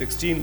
16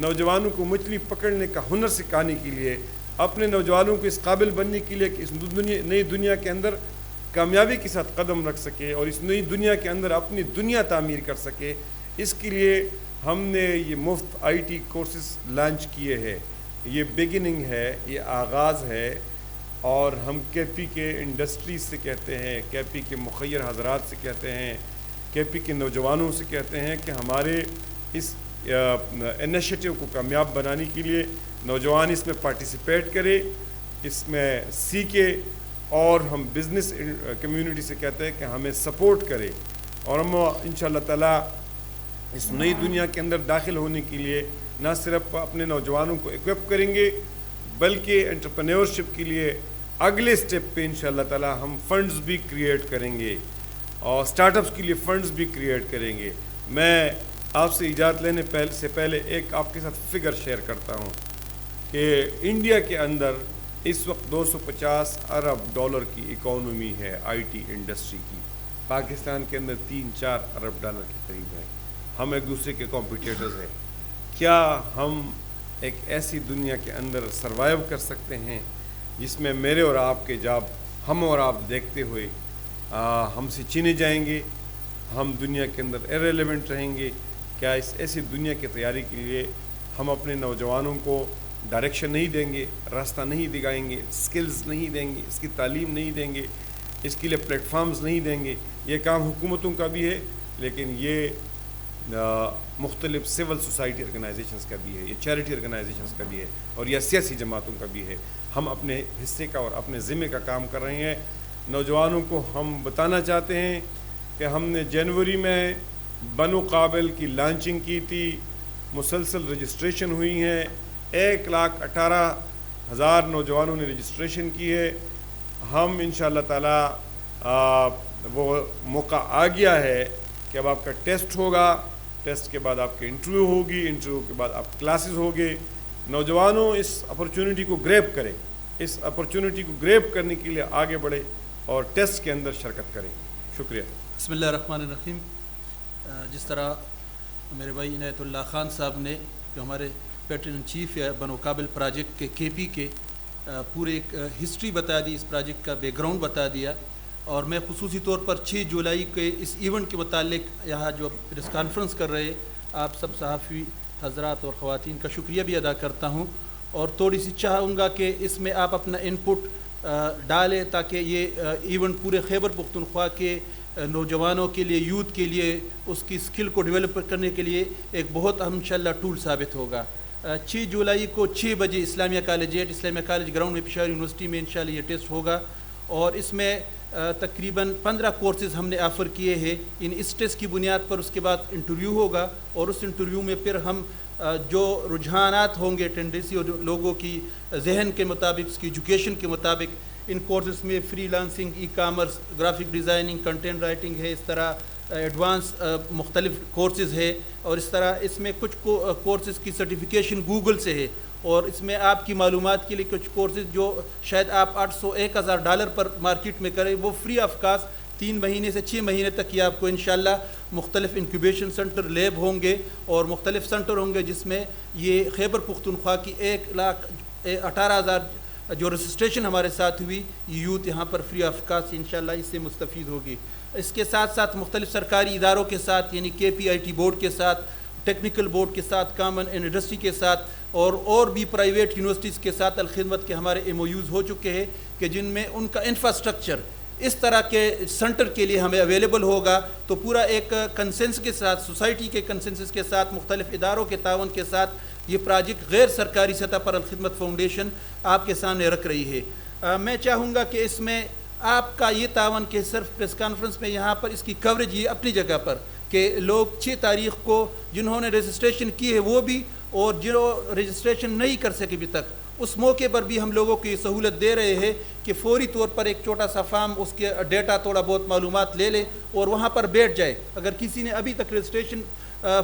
نوجوانوں کو مچھلی پکڑنے کا ہنر سکھانے کے لیے، اپنے نوجوانوں کو اس قابل بننے کے لیے کہ اس نئی دنیا کے اندر کامیابی کے ساتھ قدم رکھ سکے اور اس نئی دنیا کے اندر اپنی دنیا تعمیر کر سکے، اس کے لیے ہم نے یہ مفت آئی ٹی کورسز لانچ کیے ہیں۔ یہ بگننگ ہے، یہ آغاز ہے، اور ہم کے پی کے انڈسٹریز سے کہتے ہیں، کے پی کے مخیر حضرات سے کہتے ہیں، کے پی کے نوجوانوں سے کہتے ہیں کہ ہمارے اس انیشیٹو کو کامیاب بنانے کے لیے نوجوان اس میں پارٹیسپیٹ کرے، اس میں سیکھے، اور ہم بزنس کمیونٹی سے کہتے ہیں کہ ہمیں سپورٹ کرے، اور ہم انشاءاللہ تعالیٰ اس نئی دنیا کے اندر داخل ہونے کے لیے نہ صرف اپنے نوجوانوں کو ایکوپ کریں گے بلکہ انٹرپرینیورشپ کے لیے اگلے سٹیپ پہ انشاءاللہ تعالیٰ ہم فنڈز بھی کریٹ کریں گے اور سٹارٹ اپس کے لیے فنڈز بھی کریٹ کریں گے۔ میں آپ سے اجازت لینے سے پہلے ایک آپ کے ساتھ فگر شیئر کرتا ہوں کہ انڈیا کے اندر اس وقت $250 ارب کی اکانومی ہے آئی ٹی انڈسٹری کی، پاکستان کے اندر $3-4 ارب کے قریب ہے۔ ہم ایک دوسرے کے کمپیٹیٹرز ہیں۔ کیا ہم ایک ایسی دنیا کے اندر سروائیو کر سکتے ہیں جس میں میرے اور آپ کے جاب ہم اور آپ دیکھتے ہوئے ہم سے چینے جائیں گے، ہم دنیا کے اندر ایرریلیونٹ رہیں گے؟ کیا اس ایسی دنیا کی تیاری کے لیے ہم اپنے نوجوانوں کو ڈائریکشن نہیں دیں گے، راستہ نہیں دکھائیں گے، سکلز نہیں دیں گے، اس کی تعلیم نہیں دیں گے، اس کے لیے پلیٹ فارمز نہیں دیں گے؟ یہ کام حکومتوں کا بھی ہے، لیکن یہ مختلف سول سوسائٹی آرگنائزیشنز کا بھی ہے، یہ چیریٹی آرگنائزیشنز کا بھی ہے، اور یہ سیاسی جماعتوں کا بھی ہے۔ ہم اپنے حصے کا اور اپنے ذمے کا کام کر رہے ہیں۔ نوجوانوں کو ہم بتانا چاہتے ہیں کہ ہم نے جنوری میں بنو قابل کی لانچنگ کی تھی، مسلسل رجسٹریشن ہوئی ہیں، 1,18,000 نوجوانوں نے رجسٹریشن کی ہے۔ ہم انشاءاللہ تعالیٰ وہ موقع آ گیا ہے کہ اب آپ کا ٹیسٹ ہوگا، ٹیسٹ کے بعد آپ کی انٹرویو ہوگی، انٹرویو کے بعد آپ کلاسز ہوگے۔ نوجوانوں اس اپرچونٹی کو گریب کریں، اس اپرچونٹی کو گریب کرنے کے لیے آگے بڑھے اور ٹیسٹ کے اندر شرکت کریں۔ شکریہ۔ بسم اللہ الرحمن الرحیم۔ جس طرح میرے بھائی عنایت اللہ خان صاحب نے جو ہمارے پیٹرن ان چیف یا بنو قابل پروجیکٹ کے کے پی کے پورے ایک ہسٹری بتا دی، اس پروجیکٹ کا بیک گراؤنڈ بتا دیا، اور میں خصوصی طور پر 6 جولائی کے اس ایونٹ کے متعلق یہاں جو پریس کانفرنس کر رہے آپ سب صحافی حضرات اور خواتین کا شکریہ بھی ادا کرتا ہوں، اور تھوڑی سی چاہوں گا کہ اس میں آپ اپنا انپٹ ڈالیں تاکہ یہ ایونٹ پورے خیبر پختونخوا کے نوجوانوں کے لیے، یوتھ کے لیے، اس کی اسکل کو ڈیولپ کرنے کے لیے ایک بہت اہم انشاءاللہ ٹول ثابت ہوگا۔ 6 جولائی کو 6 بجے اسلامیہ کالج 8 اسلامیہ کالج گراؤنڈ میں پشاور یونیورسٹی میں انشاءاللہ یہ ٹیسٹ ہوگا، اور اس میں تقریباً 15 کورسز ہم نے آفر کیے ہیں۔ اس ٹیسٹ کی بنیاد پر اس کے بعد انٹرویو ہوگا، اور اس انٹرویو میں پھر ہم جو رجحانات ہوں گے، ٹینڈنسی اور لوگوں کی ذہن کے مطابق، اس کی ایجوکیشن کے مطابق، ان کورسز میں free lancing, e commerce, graphic designing, content writing ہے، اس طرح ایڈوانس مختلف کورسز ہے، اور اس طرح اس میں کچھ کورسز کی سرٹیفیکیشن گوگل سے ہے، اور اس میں آپ کی معلومات کے لیے کچھ کورسز جو شاید آپ $800-1,000 پر مارکیٹ میں کریں، وہ فری آف کاسٹ 3 مہینے سے 6 مہینے تک یہ آپ کو انشاءاللہ مختلف انکیوبیشن سنٹر، لیب ہوں گے اور مختلف سنٹر ہوں گے، جس میں یہ خیبر پختونخوا کی 1,18,000 جو رجسٹریشن ہمارے ساتھ ہوئی، یہ یوتھ یہاں پر فری آف کاسٹ انشاءاللہ اس سے مستفید ہوگی۔ اس کے ساتھ ساتھ مختلف سرکاری اداروں کے ساتھ، یعنی KPIT بورڈ کے ساتھ، ٹیکنیکل بورڈ کے ساتھ، کامن انڈسٹری کے ساتھ، اور بھی پرائیویٹ یونیورسٹیز کے ساتھ الخدمت کے ہمارے MOUs ہو چکے ہیں کہ جن میں ان کا انفراسٹرکچر اس طرح کے سنٹر کے لیے ہمیں اویلیبل ہوگا، تو پورا ایک کنسنس کے ساتھ، سوسائٹی کے کنسنسس کے ساتھ، مختلف اداروں کے تعاون کے ساتھ یہ پروجیکٹ غیر سرکاری سطح پر الخدمت فاؤنڈیشن آپ کے سامنے رکھ رہی ہے۔ میں چاہوں گا کہ اس میں آپ کا یہ تعاون کہ صرف پریس کانفرنس میں یہاں پر اس کی کوریج یہ اپنی جگہ پر کہ لوگ 6 تاریخ کو جنہوں نے رجسٹریشن کی ہے وہ بھی، اور جو رجسٹریشن نہیں کر سکے ابھی تک، اس موقع پر بھی ہم لوگوں کو یہ سہولت دے رہے ہیں کہ فوری طور پر ایک چھوٹا سا فارم، اس کے ڈیٹا، تھوڑا بہت معلومات لے لے اور وہاں پر بیٹھ جائے۔ اگر کسی نے ابھی تک رجسٹریشن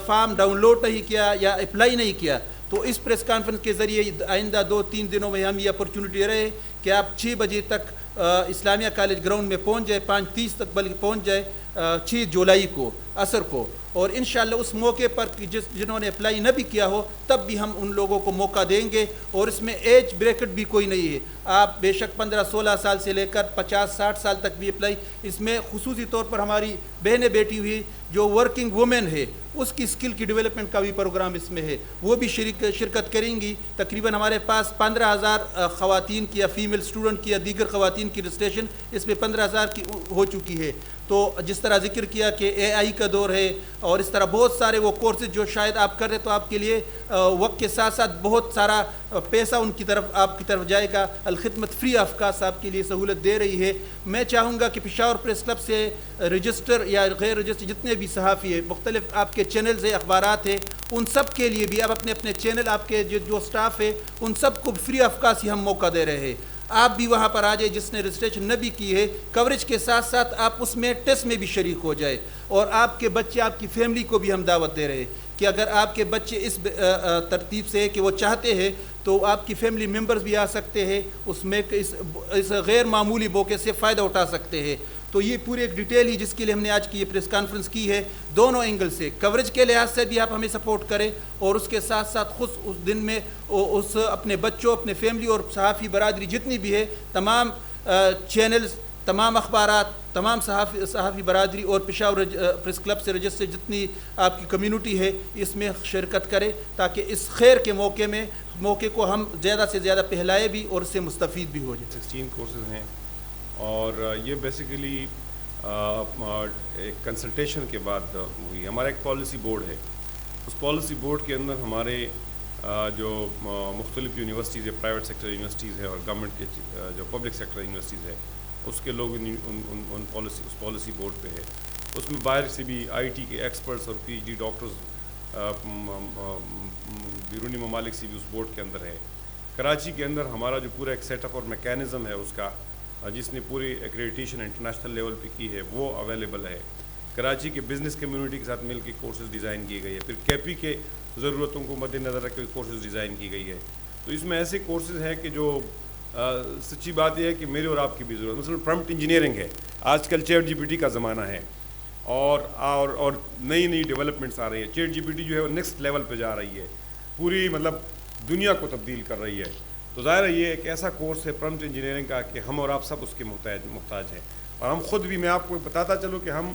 فارم ڈاؤن لوڈ نہیں کیا یا اپلائی نہیں کیا، تو اس پریس کانفرنس کے ذریعے آئندہ 2-3 دنوں میں ہم یہ اپرچونٹی دے رہے ہیں کہ آپ 6 بجے تک اسلامیہ کالج گراؤنڈ میں پہنچ جائے، 5:30 تک بلکہ پہنچ جائے 6 جولائی کو، عصر کو, اور انشاءاللہ اس موقع پر جنہوں نے اپلائی نہ بھی کیا ہو تب بھی ہم ان لوگوں کو موقع دیں گے, اور اس میں ایج بریکٹ بھی کوئی نہیں ہے. آپ بے شک 15-16 سال سے لے کر 50-60 سال تک بھی اپلائی, اس میں خصوصی طور پر ہماری بہنیں بیٹی ہوئی جو ورکنگ وومن ہے اس کی اسکل کی ڈیولپمنٹ کا بھی پروگرام اس میں ہے, وہ بھی شرکت کریں گی. تقریباً ہمارے پاس 15,000 خواتین کی یا فیمیل اسٹوڈنٹ کی یا دیگر خواتین کی رجسٹریشن اس میں 15,000 کی ہو چکی ہے. تو جس طرح ذکر کیا کہ اے آئی کا دور ہے, اور اس طرح بہت سارے وہ کورسز جو شاید آپ کر رہے تو آپ کے لیے وقت کے ساتھ ساتھ بہت سارا پیسہ ان کی طرف آپ کی طرف جائے گا. الخدمت فری آف کاسٹ آپ کے لیے سہولت دے رہی ہے. میں چاہوں گا کہ پشاور پریس کلب سے رجسٹر یا غیر رجسٹر جتنے بھی صحافی ہیں, مختلف آپ کے چینلز ہیں, اخبارات ہیں, ان سب کے لیے بھی آپ اپنے اپنے چینل, آپ کے جو سٹاف ہے ان سب کو فری آف کاسٹ ہی ہم موقع دے رہے ہیں. آپ بھی وہاں پر آ جائے جس نے رجسٹریشن نہ بھی کی ہے, کوریج کے ساتھ ساتھ آپ اس میں ٹیسٹ میں بھی شریک ہو جائے. اور آپ کے بچے, آپ کی فیملی کو بھی ہم دعوت دے رہے ہیں کہ اگر آپ کے بچے اس ترتیب سے کہ وہ چاہتے ہیں تو آپ کی فیملی ممبرز بھی آ سکتے ہیں, اس میں اس غیر معمولی موقع سے فائدہ اٹھا سکتے ہیں. تو یہ پوری ایک ڈیٹیل ہی جس کے لیے ہم نے آج کی یہ پریس کانفرنس کی ہے, دونوں اینگل سے کوریج کے لحاظ سے بھی آپ ہمیں سپورٹ کریں, اور اس کے ساتھ ساتھ خود اس دن میں اس اپنے بچوں, اپنے فیملی اور صحافی برادری جتنی بھی ہے, تمام چینلز, تمام اخبارات, تمام صحافی برادری اور پشاور پریس کلب سے رجسٹر جتنی آپ کی کمیونٹی ہے اس میں شرکت کرے, تاکہ اس خیر کے موقع کو ہم زیادہ سے زیادہ پہلائے بھی اور اس سے مستفید بھی ہو جائے. 16 کورسز ہیں, اور یہ بیسیکلی ایک کنسلٹیشن کے بعد ہوئی. ہمارا ایک پالیسی بورڈ ہے, اس پالیسی بورڈ کے اندر ہمارے جو مختلف یونیورسٹیز ہے, پرائیویٹ سیکٹر یونیورسٹیز ہے اور گورنمنٹ کے جو پبلک سیکٹر یونیورسٹیز ہے, اس کے لوگ اس پالیسی بورڈ پہ ہے. اس میں باہر سے بھی آئی ٹی کے ایکسپرٹس اور پی ایچ ڈی ڈاکٹرز بیرونی ممالک سے بھی اس بورڈ کے اندر ہے. کراچی کے اندر ہمارا جو پورا ایک سیٹ اپ اور میکینزم ہے اس کا, جس نے پوری ایکریڈیٹیشن انٹرنیشنل لیول پہ کی ہے, وہ اویلیبل ہے. کراچی کے بزنس کمیونٹی کے ساتھ مل کے کورسز ڈیزائن کیے گئے ہیں. پھر کے پی کے ضرورتوں کو مد نظر رکھ کے کورسز ڈیزائن کی گئی ہے. تو اس میں ایسے کورسز ہیں کہ جو سچی بات یہ ہے کہ میرے اور آپ کی بھی ضرورت, مثلا پرمپٹ انجینئرنگ ہے. آج کل چیٹ جی پی ٹی کا زمانہ ہے, اور نئی ڈیولپمنٹس آ رہی ہیں. چیٹ جی پی ٹی جو ہے وہ نیکسٹ لیول پہ جا رہی ہے, پوری مطلب دنیا کو تبدیل کر رہی ہے. تو ظاہر ہے یہ ایک ایسا کورس ہے پرمپٹ انجینئرنگ کا کہ ہم اور آپ سب اس کے محتاج ہیں. اور ہم خود بھی, میں آپ کو بتاتا چلوں کہ ہم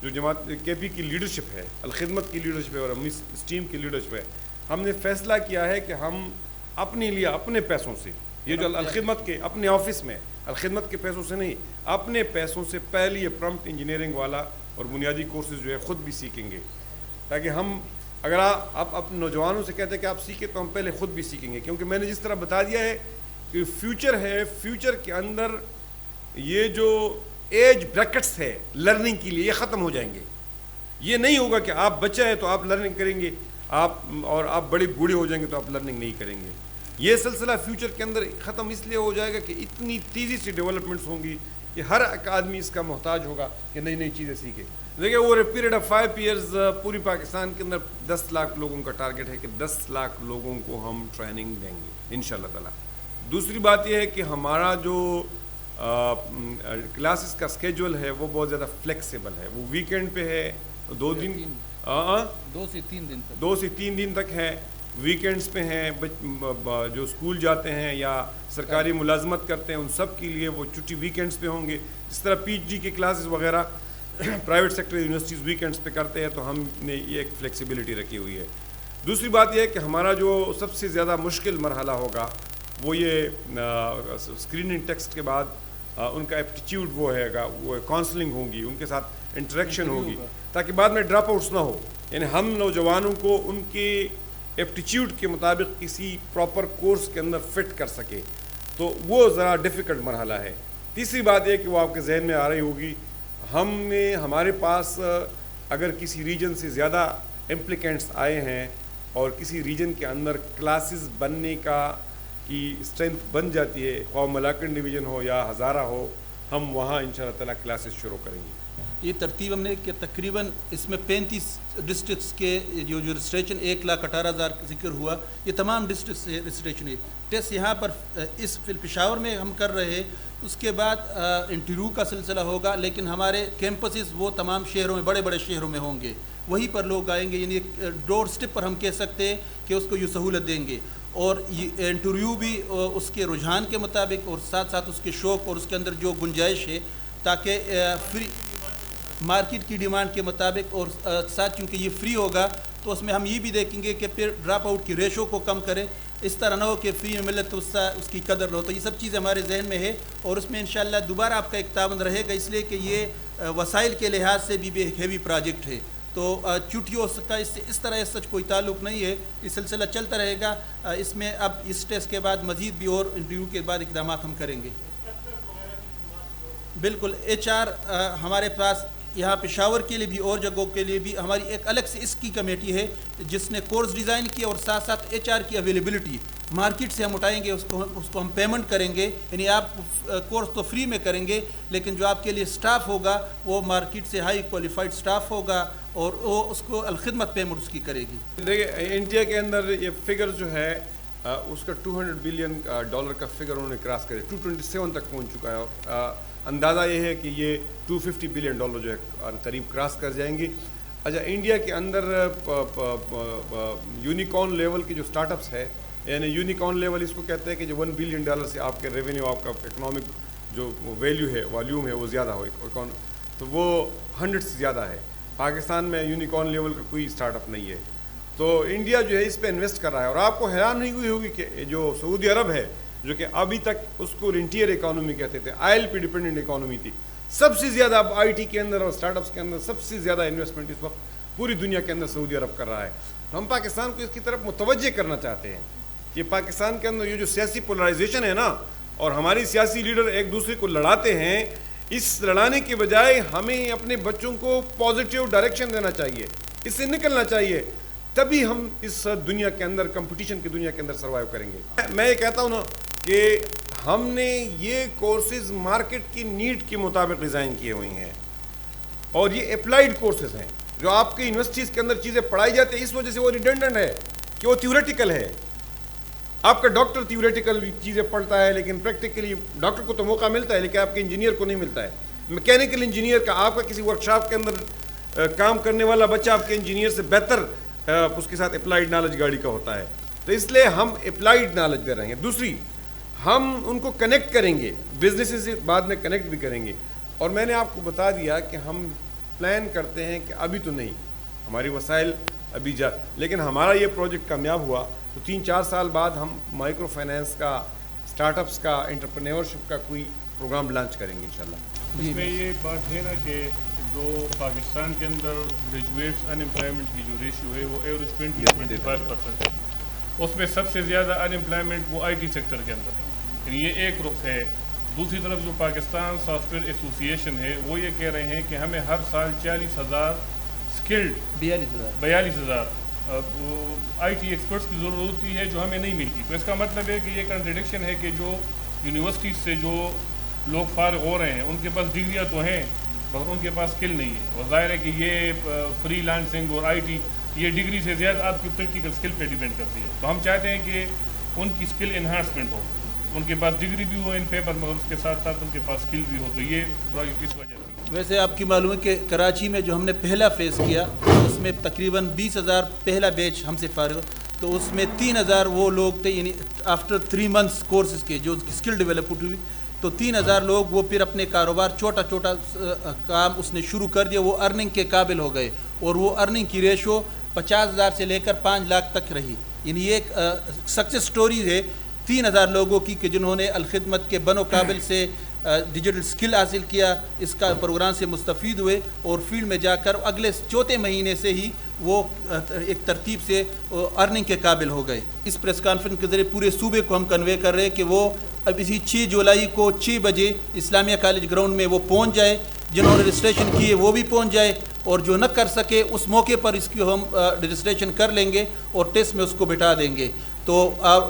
جو جماعت کے پی کی لیڈرشپ ہے, الخدمت کی لیڈرشپ ہے اور اس ٹیم کی لیڈرشپ ہے, ہم نے فیصلہ کیا ہے کہ ہم اپنے لیے اپنے پیسوں سے, یہ جو الخدمت کے اپنے آفس میں الخدمت کے پیسوں سے نہیں, اپنے پیسوں سے پہلے یہ پرمپٹ انجینئرنگ والا اور بنیادی کورسز جو ہے خود بھی سیکھیں گے. تاکہ ہم, اگر آپ اپنے نوجوانوں سے کہتے ہیں کہ آپ سیکھیں تو ہم پہلے خود بھی سیکھیں گے. کیونکہ میں نے جس طرح بتا دیا ہے کہ فیوچر ہے, فیوچر کے اندر یہ جو ایج بریکٹس ہے لرننگ کے لیے, یہ ختم ہو جائیں گے. یہ نہیں ہوگا کہ آپ بچہ ہے تو آپ لرننگ کریں گے, اور آپ بڑے بوڑھے ہو جائیں گے تو آپ لرننگ نہیں کریں گے. یہ سلسلہ فیوچر کے اندر ختم اس لیے ہو جائے گا کہ اتنی تیزی سے ڈیولپمنٹس ہوں گی کہ ہر ایک آدمی اس کا محتاج ہوگا کہ نئی چیزیں سیکھے. دیکھیں over a period of 5 years پوری پاکستان کے اندر 10 لاکھ لوگوں کا ٹارگیٹ ہے کہ 10 لاکھ لوگوں کو ہم ٹریننگ دیں گے انشاءاللہ تعالی. دوسری بات یہ ہے کہ ہمارا جو کلاسز کا اسکیجول ہے وہ بہت زیادہ فلیکسیبل ہے. وہ ویکینڈ پہ ہے, 2 سے 3 دن تک ہے, ویکینڈز پہ ہیں. جو اسکول جاتے ہیں یا سرکاری ملازمت کرتے ہیں ان سب کے لیے وہ چھٹی ویکینڈز پہ ہوں گے. جس طرح پی ایچ ڈی کے کلاسز وغیرہ پرائیویٹ سیکٹر یونیورسٹیز ویکینڈز پہ کرتے ہیں, تو ہم نے یہ ایک فلیکسیبلٹی رکھی ہوئی ہے. دوسری بات یہ ہے کہ ہمارا جو سب سے زیادہ مشکل مرحلہ ہوگا وہ یہ اسکریننگ ٹیکسٹ کے بعد ان کا ایپٹیچیوڈ وہ ہے گا, وہ کاؤنسلنگ ہوگی, ان کے ساتھ انٹریکشن ہوگی, تاکہ بعد میں ڈراپ آؤٹس نہ ہو. یعنی ہم نوجوانوں کو ان کے ایپٹیچیوڈ کے مطابق کسی پراپر کورس کے اندر فٹ کر سکے, تو وہ ذرا ڈیفیکلٹ مرحلہ ہے. تیسری بات یہ کہ وہ آپ کے ذہن میں آ رہی ہوگی, ہمارے پاس اگر کسی ریجن سے زیادہ امپلیکینٹس آئے ہیں اور کسی ریجن کے اندر کلاسز بننے کی اسٹرینتھ بن جاتی ہے, خواہ ملاکنڈ ڈویژن ہو یا ہزارہ ہو, ہم وہاں انشاءاللہ تعالیٰ کلاسز شروع کریں گے. یہ ترتیب ہم نے کہ تقریباً اس میں 35 ڈسٹرکٹس کے جو رجسٹریشن 1,18,000 کا ذکر ہوا، یہ تمام ڈسٹرکٹ سے رجسٹریشن ہے. ٹیسٹ یہاں پر اس پشاور میں ہم کر رہے ہیں. اس کے بعد انٹرویو کا سلسلہ ہوگا، لیکن ہمارے کیمپسز وہ تمام شہروں میں، بڑے بڑے شہروں میں ہوں گے، وہیں پر لوگ آئیں گے. یعنی ڈور سٹیپ پر ہم کہہ سکتے ہیں کہ اس کو یہ سہولت دیں گے. اور یہ انٹرویو بھی اس کے رجحان کے مطابق اور ساتھ ساتھ اس کے شوق اور اس کے اندر جو گنجائش ہے، تاکہ فری مارکیٹ کی ڈیمانڈ کے مطابق، اور ساتھ چونکہ یہ فری ہوگا تو اس میں ہم یہ بھی دیکھیں گے کہ پھر ڈراپ آؤٹ کی ریشو کو کم کریں. اس طرح نہ ہو کہ فری میں ملے تو اس کی قدر نہ ہو. تو یہ سب چیزیں ہمارے ذہن میں ہے، اور اس میں انشاءاللہ دوبارہ آپ کا ایک تعاون رہے گا، اس لیے کہ یہ وسائل کے لحاظ سے بھی ایک ہیوی پروجیکٹ ہے. تو چھٹیوں کا اس طرح اس سچ کوئی تعلق نہیں ہے. یہ سلسلہ چلتا رہے گا. اس میں اب اس ٹیسٹ کے بعد مزید بھی اور انٹرویو کے بعد اقدامات ہم کریں گے. بالکل HR ہمارے پاس یہاں پشاور کے لیے بھی اور جگہوں کے لیے بھی ہماری ایک الگ سے اس کی کمیٹی ہے جس نے کورس ڈیزائن کیا، اور ساتھ ساتھ HR کی اویلیبلٹی مارکیٹ سے ہم اٹھائیں گے. اس کو ہم پیمنٹ کریں گے. یعنی آپ کورس تو فری میں کریں گے، لیکن جو آپ کے لیے سٹاف ہوگا وہ مارکیٹ سے ہائی کوالیفائڈ سٹاف ہوگا، اور وہ اس کو الخدمت پیمنٹ اس کی کرے گی. دیکھیے انڈیا کے اندر یہ فگر جو ہے اس کا $200 بلین کا فگر انہوں نے کراس کرے، 227 تک پہنچ چکا ہے. اور اندازہ یہ ہے کہ یہ $250 بلین جو ہے قریب کراس کر جائیں گے. اچھا، انڈیا کے اندر یونیکارن لیول کے جو سٹارٹ اپس ہے، یعنی یونیکارن لیول اس کو کہتے ہیں کہ جو $1 بلین سے آپ کے ریونیو، آپ کا اکنامک جو ویلیو ہے، والیوم ہے، وہ زیادہ ہو، تو وہ 100 سے زیادہ ہے. پاکستان میں یونیکارن لیول کا کوئی سٹارٹ اپ نہیں ہے. تو انڈیا جو ہے اس پہ انویسٹ کر رہا ہے. اور آپ کو حیران نہیں ہوئی ہوگی کہ جو سعودی عرب ہے، جو کہ ابھی تک اس کو رینٹیئر اکانومی کہتے تھے، آئل پہ ڈیپینڈنٹ اکانومی تھی، سب سے زیادہ اب IT کے اندر اور سٹارٹ اپس کے اندر سب سے زیادہ انویسٹمنٹ اس وقت پوری دنیا کے اندر سعودی عرب کر رہا ہے. تو ہم پاکستان کو اس کی طرف متوجہ کرنا چاہتے ہیں کہ پاکستان کے اندر یہ جو سیاسی پولرائزیشن ہے نا، اور ہماری سیاسی لیڈر ایک دوسرے کو لڑاتے ہیں، اس لڑانے کے بجائے ہمیں اپنے بچوں کو پازیٹیو ڈائریکشن دینا چاہیے، اس سے نکلنا چاہیے. تبھی ہم اس دنیا کے اندر، کمپٹیشن کی دنیا کے اندر سروائیو کریں گے. میں یہ کہتا ہوں نا کہ ہم نے یہ کورسز مارکیٹ کی نیڈ کے مطابق ڈیزائن کیے ہوئے ہیں، اور یہ اپلائیڈ کورسز ہیں. جو آپ کی یونیورسٹیز کے اندر چیزیں پڑھائی جاتی ہیں، اس وجہ سے وہ ریڈنڈنٹ ہے کہ وہ تھیوریٹیکل ہے. آپ کا ڈاکٹر تھیوریٹیکل چیزیں پڑھتا ہے، لیکن پریکٹیکلی ڈاکٹر کو تو موقع ملتا ہے، لیکن آپ کے انجینئر کو نہیں ملتا ہے. میکینیکل انجینئر کا، آپ کا کسی ورکشاپ کے اندر کام کرنے والا بچہ آپ کے انجینئر سے بہتر اس کے ساتھ اپلائیڈ نالج گاڑی کا ہوتا ہے. تو اس لیے ہم اپلائیڈ نالج دے رہے ہیں. دوسری، ہم ان کو کنیکٹ کریں گے، بزنسز سے بعد میں کنیکٹ بھی کریں گے. اور میں نے آپ کو بتا دیا کہ ہم پلان کرتے ہیں کہ ابھی تو نہیں، ہماری وسائل ابھی لیکن ہمارا یہ پروجیکٹ کامیاب ہوا تو 3-4 سال بعد ہم مائکرو فائنینس کا، سٹارٹ اپس کا، انٹرپرینورشپ کا کوئی پروگرام لانچ کریں گے انشاءاللہ. اس میں یہ بات ہے نا کہ جو پاکستان کے اندر گریجویٹس ان امپلائمنٹ کی جو ریشیو ہے وہ ایوریج 20-25% ہے. اس میں سب سے زیادہ ان امپلائمنٹ وہ IT سیکٹر کے اندر ہے. یعنی یہ ایک رخ ہے. دوسری طرف جو پاکستان سافٹ ویئر ایسوسیشن ہے وہ یہ کہہ رہے ہیں کہ ہمیں ہر سال 40,000 اسکلڈ 42,000 IT ایکسپرٹس کی ضرورت ہوتی ہے جو ہمیں نہیں ملتی. تو اس کا مطلب ہے کہ یہ کنٹرڈکشن ہے کہ جو یونیورسٹیز سے جو لوگ فارغ ہو رہے ہیں ان کے پاس ڈگریاں تو ہیں مگر ان کے پاس اسکل نہیں ہے. اور ظاہر ہے کہ یہ فری لانسنگ اور IT یہ ڈگری سے زیادہ آپ کی پریکٹیکل اسکل پہ ڈیپینڈ کرتی ہے. تو ہم چاہتے ہیں کہ ان کی اسکل انہانسمنٹ ہو، ان کے پاس ڈگری بھی ہو ان پیپر، مگر اس کے ساتھ ساتھ ان کے پاس اسکل بھی ہو. تو یہ پروجیکٹ اس وجہ سے. ویسے آپ کی معلوم ہے کہ کراچی میں جو ہم نے پہلا فیز کیا اس میں تقریباً 20,000 پہلا بیچ ہم سے فارغ، تو اس میں 3,000 وہ لوگ تھے، یعنی آفٹر 3 months کورسز کے جو اسکل ڈیولپ ہوئی، تو 3,000 لوگ وہ پھر اپنے کاروبار چھوٹا چھوٹا کام اس نے شروع کر دیا، وہ ارننگ کے قابل ہو گئے، اور وہ ارننگ کی ریشو 50,000 سے لے کر 5 لاکھ تک رہی. یعنی یہ ایک سکسیس سٹوری ہے 3,000 لوگوں کی کہ جنہوں نے الخدمت کے بن و قابل سے ڈیجیٹل سکل حاصل کیا، اس کا پروگرام سے مستفید ہوئے، اور فیلڈ میں جا کر اگلے 4 مہینے سے ہی وہ ایک ترتیب سے ارننگ کے قابل ہو گئے. اس پریس کانفرنس کے ذریعے پورے صوبے کو ہم کنوے کر رہے ہیں کہ وہ اب اسی 6 جولائی کو 6 بجے اسلامیہ کالج گراؤنڈ میں وہ پہنچ جائے. جنہوں نے رجسٹریشن کیے وہ بھی پہنچ جائے، اور جو نہ کر سکے اس موقع پر اس کی ہم رجسٹریشن کر لیں گے اور ٹیسٹ میں اس کو بٹھا دیں گے. تو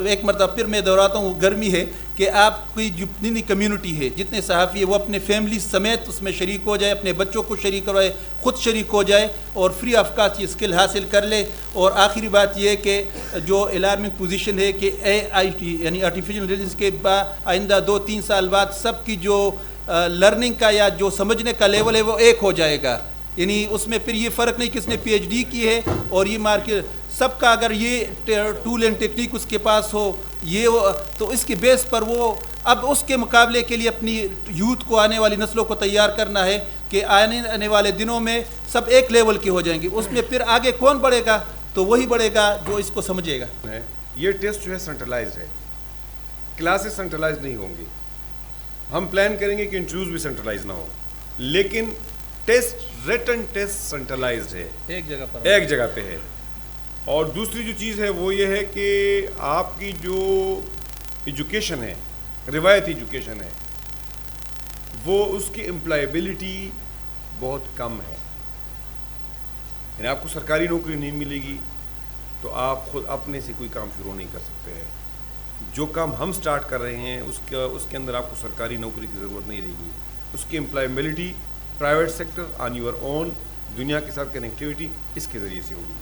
ایک مرتبہ پھر میں دہراتا ہوں، گرمی ہے کہ آپ کی جتنی کمیونٹی ہے، جتنے صحافی ہے، وہ اپنے فیملی سمیت اس میں شریک ہو جائے، اپنے بچوں کو شریک کروائے، خود شریک ہو جائے اور فری آف کاسٹ یہ اسکل حاصل کر لے. اور آخری بات یہ کہ جو الارمنگ پوزیشن ہے کہ AIT یعنی آرٹیفیشل انٹیلیجنس کے آئندہ 2-3 سال بعد سب کی جو لرننگ کا یا جو سمجھنے کا لیول ہے وہ ایک ہو جائے گا. یعنی اس میں پھر یہ فرق نہیں کس نے PhD کی ہے اور یہ مارکیٹ سب کا، اگر یہ ٹول اینڈ ٹیکنیک اس کے پاس ہو یہ تو اس کے بیس پر وہ اب اس کے مقابلے کے لیے اپنی یوتھ کو، آنے والی نسلوں کو تیار کرنا ہے کہ آنے والے دنوں میں سب ایک لیول کے ہو جائیں گے. اس میں پھر آگے کون بڑھے گا؟ تو وہی بڑھے گا جو اس کو سمجھے گا. یہ ٹیسٹ جو ہے سینٹرلائزڈ ہے، کلاسز سینٹرلائز نہیں ہوں گی. ہم پلان کریں گے کہ انٹرویوز بھی سینٹرلائز نہ ہو، لیکن ٹیسٹ ریٹن ٹیسٹ سینٹرلائزڈ ہے، ایک جگہ پہ ہے. اور دوسری جو چیز ہے وہ یہ ہے کہ آپ کی جو ایجوکیشن ہے، روایتی ایجوکیشن ہے، وہ اس کی امپلائیبلٹی بہت کم ہے. یعنی آپ کو سرکاری نوکری نہیں ملے گی تو آپ خود اپنے سے کوئی کام شروع نہیں کر سکتے ہیں. جو کام ہم سٹارٹ کر رہے ہیں اس کے اندر آپ کو سرکاری نوکری کی ضرورت نہیں رہے گی. اس کی employability private sector on your own, دنیا کے ساتھ کنیکٹیوٹی اس کے ذریعے سے ہوگی.